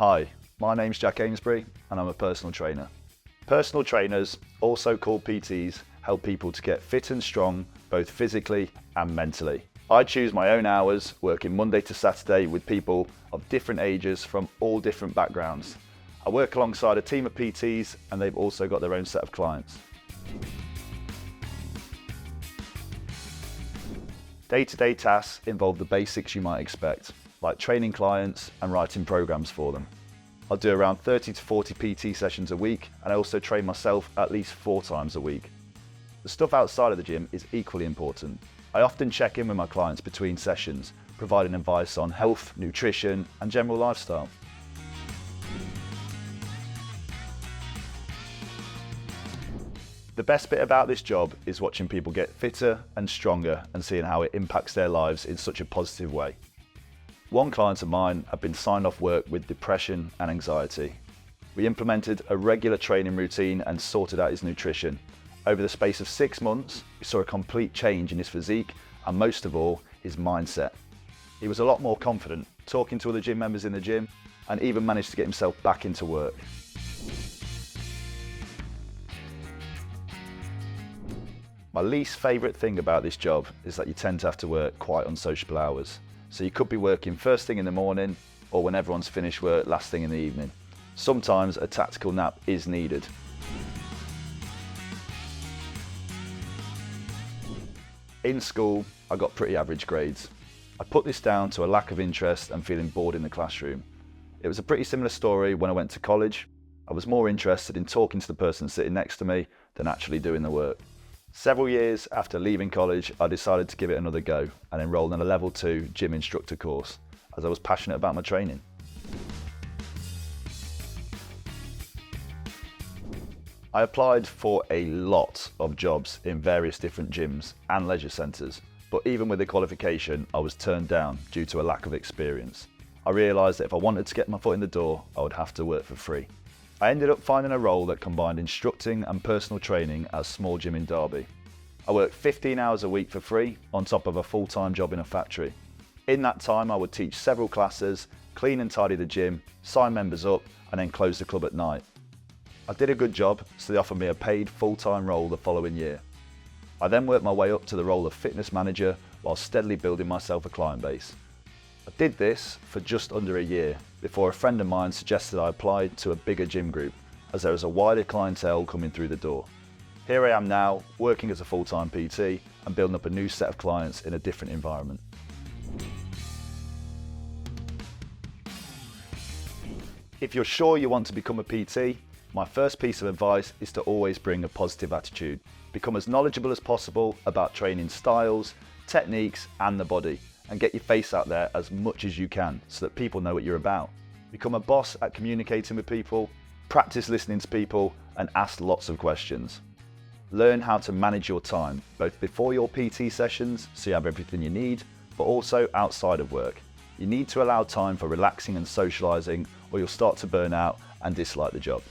Hi, my name's Jack Amesbury and I'm a personal trainer. Personal trainers, also called PTs, help people to get fit and strong, both physically and mentally. I choose my own hours, working Monday to Saturday with people of different ages from all different backgrounds. I work alongside a team of PTs and they've also got their own set of clients. Day-to-day tasks involve the basics you might expect, like training clients and writing programs for them. I'll do around 30 to 40 PT sessions a week, and I also train myself at least 4 times a week. The stuff outside of the gym is equally important. I often check in with my clients between sessions, providing advice on health, nutrition, and general lifestyle. The best bit about this job is watching people get fitter and stronger and seeing how it impacts their lives in such a positive way. One client of mine had been signed off work with depression and anxiety. We implemented a regular training routine and sorted out his nutrition. Over the space of 6 months, we saw a complete change in his physique and most of all, his mindset. He was a lot more confident, talking to other gym members in the gym, and even managed to get himself back into work. My least favourite thing about this job is that you tend to have to work quite unsociable hours. So you could be working first thing in the morning or when everyone's finished work last thing in the evening. Sometimes a tactical nap is needed. In school, I got pretty average grades. I put this down to a lack of interest and feeling bored in the classroom. It was a pretty similar story when I went to college. I was more interested in talking to the person sitting next to me than actually doing the work. Several years after leaving college, I decided to give it another go and enrolled in a level 2 gym instructor course, as I was passionate about my training. I applied for a lot of jobs in various different gyms and leisure centres, but even with the qualification, I was turned down due to a lack of experience. I realised that if I wanted to get my foot in the door, I would have to work for free. I ended up finding a role that combined instructing and personal training at a small gym in Derby. I worked 15 hours a week for free on top of a full-time job in a factory. In that time I would teach several classes, clean and tidy the gym, sign members up and then close the club at night. I did a good job, so they offered me a paid full-time role the following year. I then worked my way up to the role of fitness manager while steadily building myself a client base. I did this for just under a year before a friend of mine suggested I applied to a bigger gym group as there was a wider clientele coming through the door. Here I am now, working as a full-time PT and building up a new set of clients in a different environment. If you're sure you want to become a PT, my first piece of advice is to always bring a positive attitude. Become as knowledgeable as possible about training styles, techniques and the body, and get your face out there as much as you can so that people know what you're about. Become a boss at communicating with people, practice listening to people and ask lots of questions. Learn how to manage your time, both before your PT sessions so you have everything you need, but also outside of work. You need to allow time for relaxing and socialising or you'll start to burn out and dislike the job.